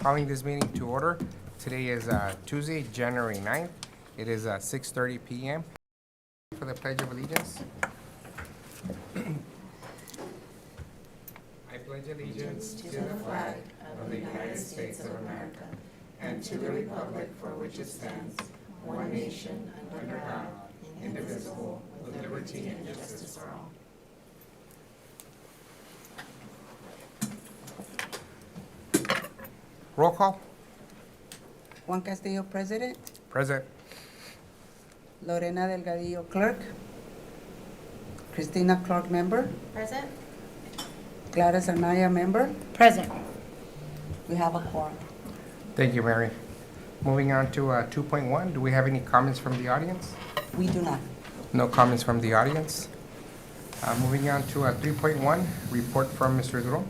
Calling this meeting to order. Today is Tuesday, January 9th. It is 6:30 p.m. For the Pledge of Allegiance. I pledge allegiance To the flag of the United States of America and to the republic for which it stands, one nation, under God, indivisible, with liberty and justice for all. Roll call. Juan Castillo, President. Present. Lorena Delgadillo, Clerk. Christina Clark, Member. Present. Gladys Anaya, Member. Present. We have a quorum. Thank you, Mary. Moving on to 2.1. Do we have any comments from the audience? We do not. No comments from the audience. Moving on to 3.1. Report from Mr. Duro.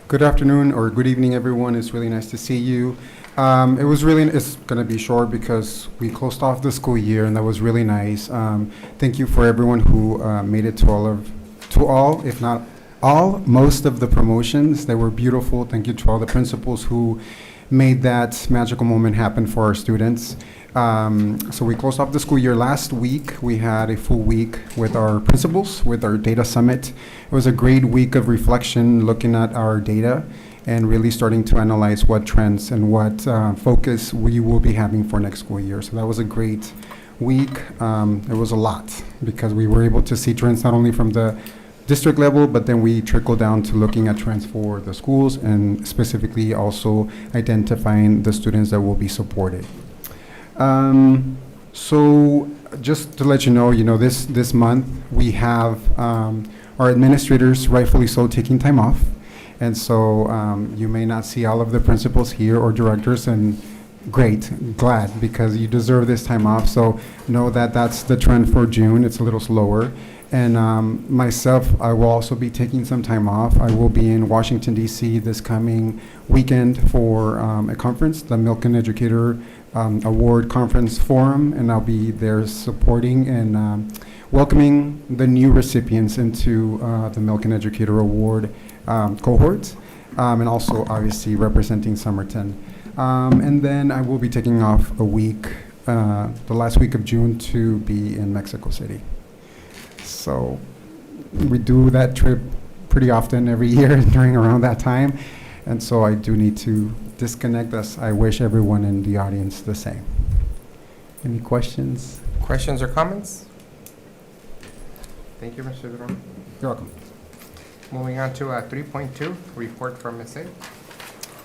Good afternoon or good evening, everyone. It's really nice to see you. It's going to be short because we closed off the school year, and that was really nice. Thank you for everyone who made it to all, if not all, most of the promotions. They were beautiful. Thank you to all the principals who made that magical moment happen for our students. So we closed off the school year last week. We had a full week with our principals, with our data summit. It was a great week of reflection, looking at our data and really starting to analyze what trends and what focus we will be having for next school year. So that was a great week. It was a lot because we were able to see trends not only from the district level, but then we trickle down to looking at trends for the schools and specifically also identifying the students that will be supported. So just to let you know, this month we have our administrators, rightfully so, taking time off. And so you may not see all of the principals here or directors, and great, glad, because you deserve this time off. So know that that's the trend for June. It's a little slower. And myself, I will also be taking some time off. I will be in Washington, D.C. this coming weekend for a conference, the Milken Educator Award Conference Forum, and I'll be there supporting and welcoming the new recipients into the Milken Educator Award cohort, and also obviously representing Somerton. And then I will be taking off a week, the last week of June, to be in Mexico City. So we do that trip pretty often every year during around that time. And so I do need to disconnect us. I wish everyone in the audience the same. Any questions? Questions or comments? Thank you, Mr. Duro. You're welcome. Moving on to 3.2. Report from Ms. A.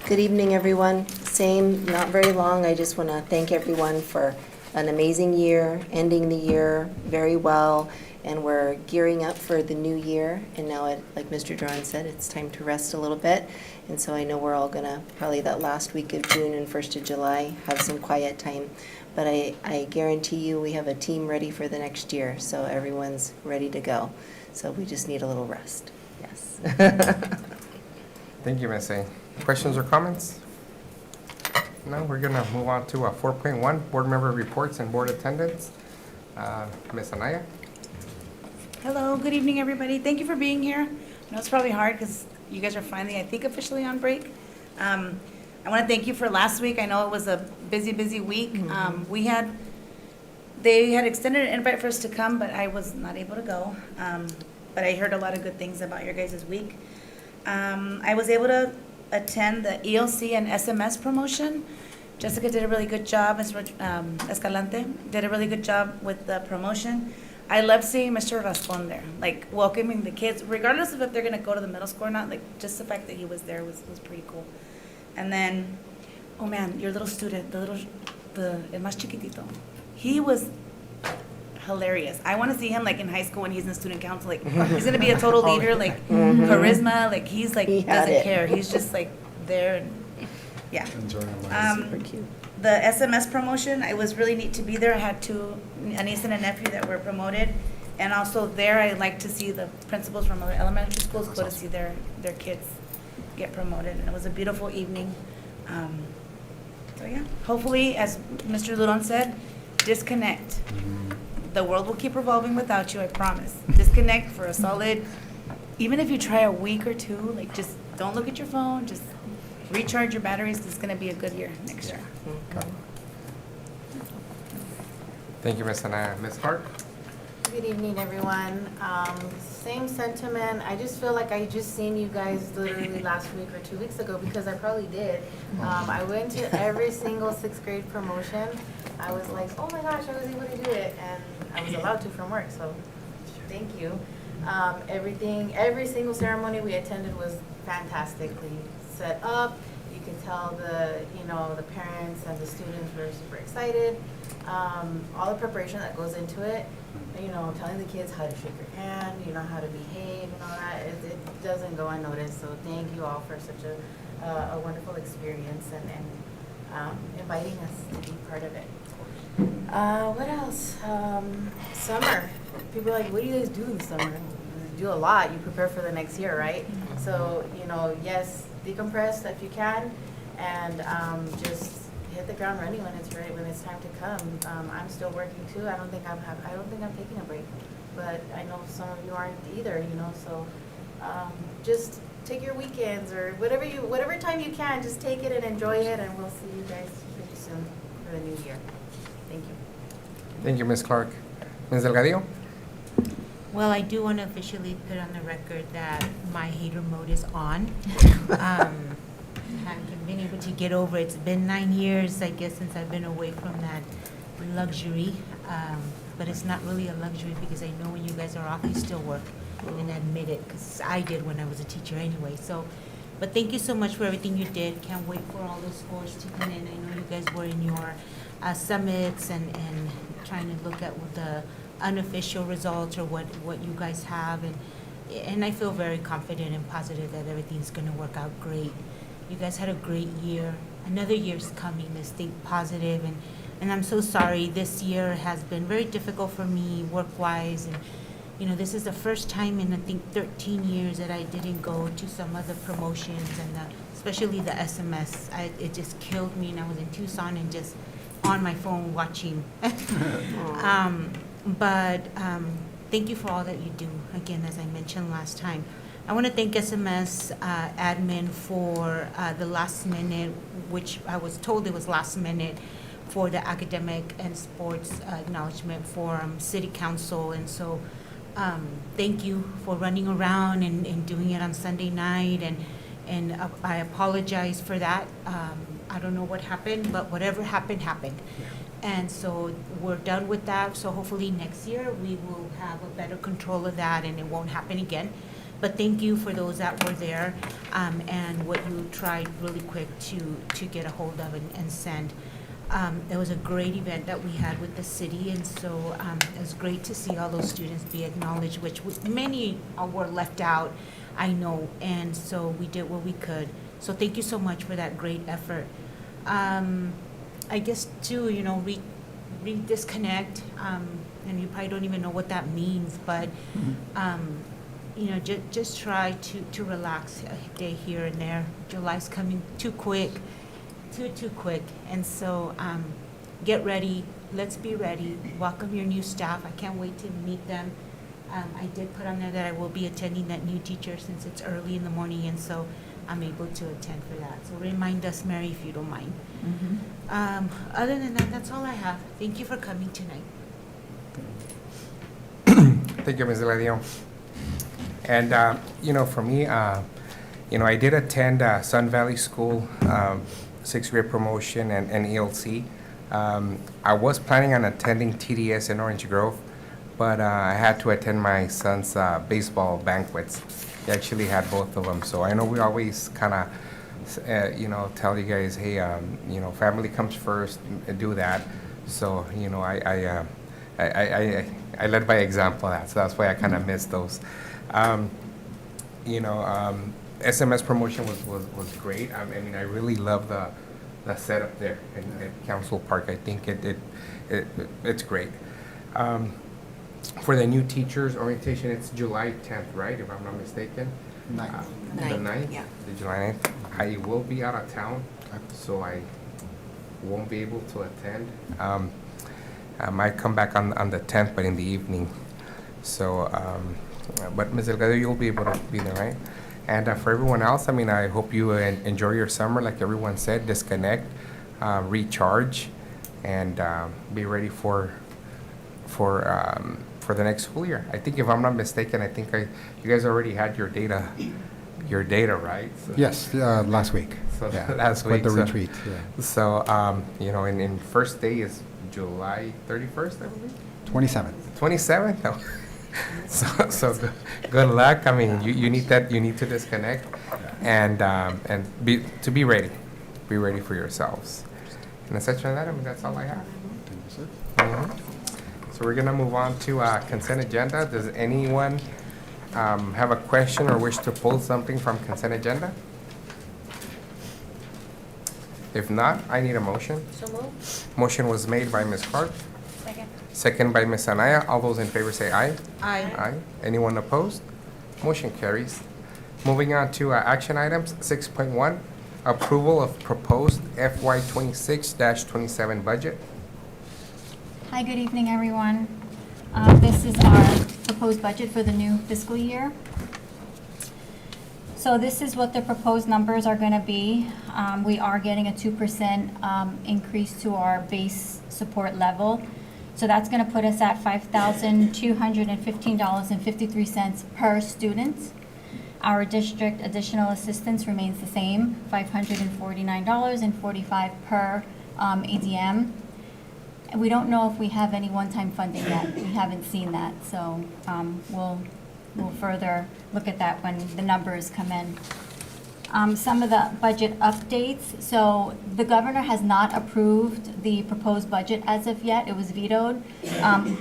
Good evening, everyone. Same, not very long. I just want to thank everyone for an amazing year, ending the year very well, and we're gearing up for the new year. And now, like Mr. Duran said, it's time to rest a little bit. And so I know we're all going to, probably that last week of June and 1st of July, have some quiet time. But I guarantee you we have a team ready for the next year, so everyone's ready to go. So we just need a little rest. Yes. Thank you, Ms. A. Questions or comments? No, we're going to move on to 4.1, board member reports and board attendance. Ms. Anaya. Hello, good evening, everybody. Thank you for being here. I know it's probably hard because you guys are finally, I think, officially on break. I want to thank you for last week. I know it was a busy, busy week. They had extended an invite for us to come, but I was not able to go. But I heard a lot of good things about your guys' week. I was able to attend the ELC and SMS promotion. Jessica did a really good job, Ms. Escalante did a really good job with the promotion. I love seeing Mr. Raspon there, like welcoming the kids, regardless of if they're gonna go to the middle school or not, like just the fact that he was there was pretty cool. And then, oh man, your little student, el más chiquitito, he was hilarious. I wanna see him like in high school when he's in student council, like he's gonna be a total leader, like charisma, like he's like, doesn't care. He's just like there and, yeah. Super cute. The SMS promotion, it was really neat to be there. I had a niece and a nephew that were promoted. And also there, I like to see the principals from other elementary schools go to see their kids get promoted. And it was a beautiful evening. So yeah, hopefully, as Mr. Ludon said, disconnect. The world will keep revolving without you, I promise. Disconnect for a solid, even if you try a week or two, like just don't look at your phone, just recharge your batteries, 'cause it's gonna be a good year next year. Okay. Thank you, Ms. Anaya. Ms. Clark? Good evening, everyone. Same sentiment. I just feel like I just seen you guys literally last week or 2 weeks ago, because I probably did. I went to every single sixth grade promotion. I was like, oh my gosh, I was able to do it, and I was allowed to from work, so thank you. Every single ceremony we attended was fantastically set up. You can tell the parents and the students were super excited. All the preparation that goes into it, telling the kids how to shake your hand, how to behave and all that, it doesn't go unnoticed. So thank you all for such a wonderful experience and inviting us to be part of it. What else? Summer. People are like, what do you guys do in the summer? You do a lot. You prepare for the next year, right? So, yes, decompress if you can, and just hit the ground running when it's ready, when it's time to come. I'm still working too. I don't think I'm taking a break, but I know some of you aren't either. So just take your weekends or whatever time you can. Just take it and enjoy it, and we'll see you guys pretty soon for the new year. Thank you. Thank you, Ms. Clark. Ms. Delgadillo? Well, I do want to officially put on the record that my hater mode is on. Haven't been able to get over it. It's been 9 years, I guess, since I've been away from that luxury. But it's not really a luxury, because I know when you guys are off, you still work, and admit it, because I did when I was a teacher anyway. So, but thank you so much for everything you did. Can't wait for all those scores to come in. I know you guys were in your summits and trying to look at what the unofficial results or what you guys have, and I feel very confident and positive that everything's going to work out great. You guys had a great year. Another year's coming. Let's stay positive, and I'm so sorry. This year has been very difficult for me work-wise, and this is the first time in I think 13 years that I didn't go to some of the promotions, and especially the SMS. It just killed me, and I was in Tucson and just on my phone watching. But thank you for all that you do. Again, as I mentioned last time, I want to thank SMS admin for the last minute, which I was told it was last minute, for the academic and sports acknowledgement for City Council. And so thank you for running around and doing it on Sunday night. And I apologize for that. I don't know what happened, but whatever happened, happened. And so we're done with that. So hopefully next year we will have a better control of that and it won't happen again. But thank you for those that were there and what you tried really quick to get a hold of and send. It was a great event that we had with the city, and so it was great to see all those students be acknowledged, which many were left out, I know, and so we did what we could. So thank you so much for that great effort. I guess too, disconnect, and you probably don't even know what that means, but just try to relax a day here and there. July's coming too quick, too quick, and so get ready. Let's be ready. Welcome your new staff. I can't wait to meet them. I did put on there that I will be attending that new teacher since it's early in the morning, and so I'm able to attend for that. So remind us, Mary, if you don't mind. Other than that, that's all I have. Thank you for coming tonight. Thank you, Ms. Delgadillo. And, for me, I did attend Sun Valley School, sixth grade promotion and ELC. I was planning on attending TDS in Orange Grove, but I had to attend my son's baseball banquets. He actually had both of them. So I know we always kind of, tell you guys, hey, family comes first, do that. So, I led by example, so that's why I kind of missed those. SMS promotion was great. I mean, I really love the setup there at Council Park. I think it's great. For the new teachers orientation, it's July 10th, right? If I'm not mistaken. The 9th? Yeah. The July 9th. I will be out of town, so I won't be able to attend. I might come back on the 10th, but in the evening. So, but Ms. Delgado, you'll be able to be there, right? And for everyone else, I mean, I hope you enjoy your summer, like everyone said, disconnect, recharge, and be ready for the next school year. I think if I'm not mistaken, I think you guys already had your data, right? So, Yes, last week. So Yeah, last quite week, the so- retreat, yeah. So, you know, and first day is July 31st, I believe? 27th. 27th? No. So good luck. I mean, you need that, you need to disconnect and be ready. Be ready for yourselves. And aside from that, I mean, that's all I have. Mhm. So we're gonna move on to consent agenda. Does anyone have a question or wish to pull something from consent agenda? If not, I need a motion. So moved. Motion was made by Ms. Clark, Second. second by Ms. Anaya. All those in favor say aye. Aye. Aye. Anyone opposed? Motion carries. Moving on to action items, 6.1, approval of proposed FY 26-27 budget. Hi, good evening, everyone. This is our proposed budget for the new fiscal year. So this is what the proposed numbers are going to be. We are getting a 2% increase to our base support level. So that's going to put us at $5,215.53 per student. Our district additional assistance remains the same, $549.45 per ADM. We don't know if we have any one-time funding yet. We haven't seen that, so we'll further look at that when the numbers come in. Some of the budget updates. So the governor has not approved the proposed budget as of yet. It was vetoed,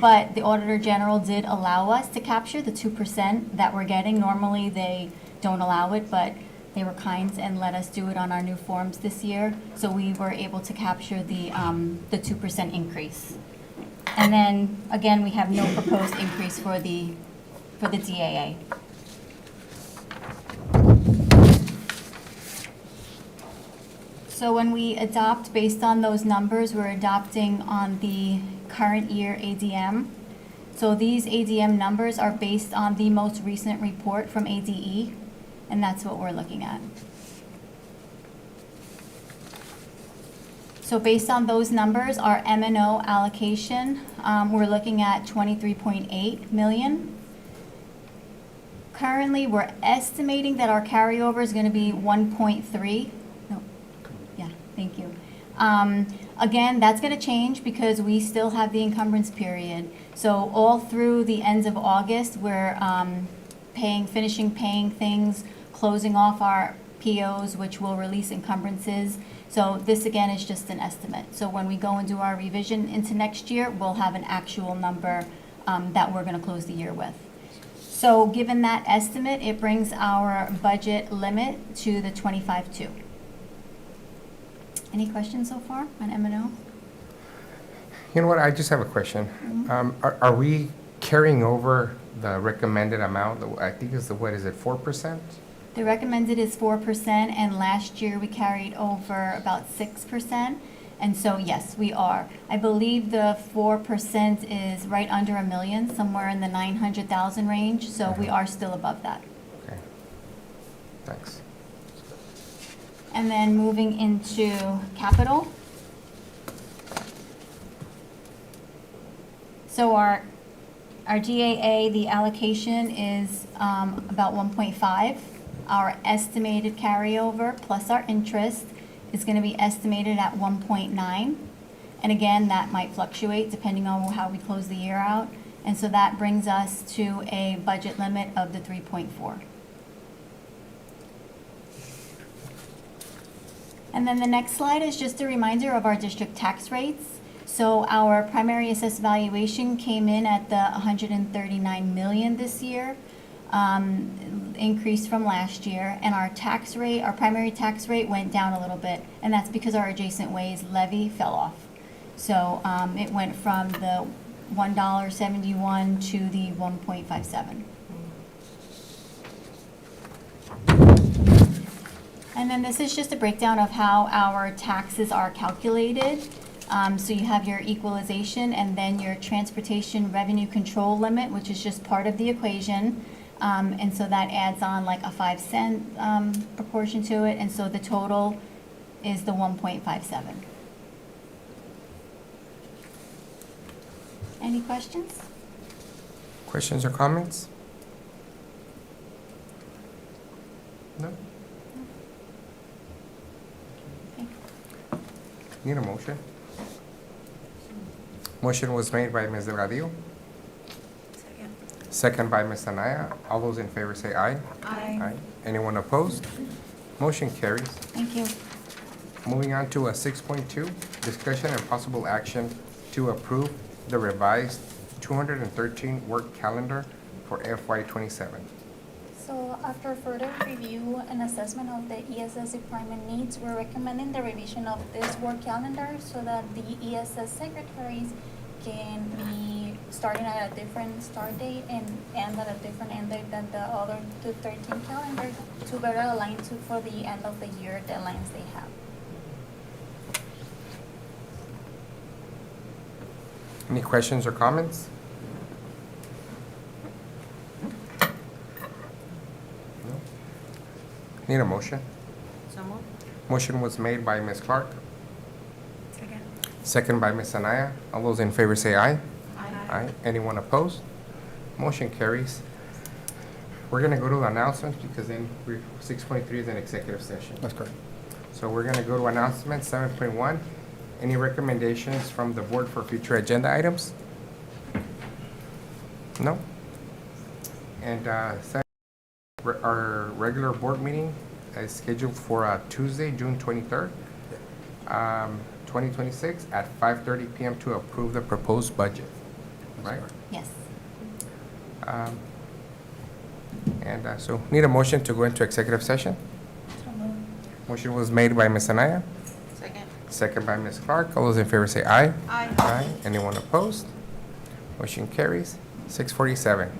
but the Auditor General did allow us to capture the 2% that we're getting. Normally, they don't allow it, but they were kind and let us do it on our new forms this year. So we were able to capture the 2% increase. And then, again, we have no proposed increase for the DAA. So when we adopt based on those numbers, we're adopting on the current year ADM. So these ADM numbers are based on the most recent report from ADE, and that's what we're looking at. So based on those numbers, our M&O allocation, we're looking at 23.8 million. Currently, we're estimating that our carryover is going to be 1.3. No, yeah, thank you. Again, that's going to change because we still have the encumbrance period. So all through the ends of August, we're finishing paying things, closing off our POs, which will release encumbrances. So this again is just an estimate. So when we go and do our revision into next year, we'll have an actual number that we're going to close the year with. So given that estimate, it brings our budget limit to the 25.2. Any questions so far on M&O? You know what, I just have a question. Are we carrying over the recommended amount? I think it's what is it, 4%? The recommended is 4%, and last year we carried over about 6%. And so, yes, we are. I believe the 4% is right under $1 million, somewhere in the 900,000 range. So we are still above that. Okay, thanks. And then moving into capital. So our GAA, the allocation is about 1.5. Our estimated carryover plus our interest is going to be estimated at 1.9. And again, that might fluctuate depending on how we close the year out. And so that brings us to a budget limit of the 3.4. And then the next slide is just a reminder of our district tax rates. So our primary assessed valuation came in at the 139 million this year, increase from last year. And our tax rate, our primary tax rate went down a little bit, and that's because our adjacent ways levy fell off. So it went from the $1.71 to the 1.57. And then this is just a breakdown of how our taxes are calculated. So you have your equalization and then your transportation revenue control limit, which is just part of the equation. And so that adds on like a 5 cent proportion to it, and so the total is the 1.57. Any questions? Questions or comments? No? Okay. Need a motion? Motion was made by Ms. Delgadillo, Second. second by Ms. Anaya. All those in favor say aye. Aye. Anyone opposed? Motion carries. Thank you. Moving on to 6.2, discussion and possible action to approve the revised 213 work calendar for FY '27. So after further review and assessment of the ESS department needs, we're recommending the revision of this work calendar so that the ESS secretaries can be starting at a different start date and end at a different end date than the other 213 calendar to better align to for the end of the year deadlines they have. Any questions or comments? No? Need a motion? So moved. Motion was made by Ms. Clark, Second. second by Ms. Anaya. All those in favor say aye. Aye. Anyone opposed? Motion carries. We're gonna go to announcements because then 6.3 is an executive session. That's correct. So we're gonna go to announcements, 7.1. Any recommendations from the board for future agenda items? No? And our regular board meeting is scheduled for Tuesday, June 23rd, 2026 at 5:30 PM to approve the proposed budget, right? Yes. And so need a motion to go into executive session? Motion was made by Ms. Anaya, Second. second by Ms. Clark. All those in favor say aye. Aye. Aye. Anyone opposed? Motion carries. 6:47.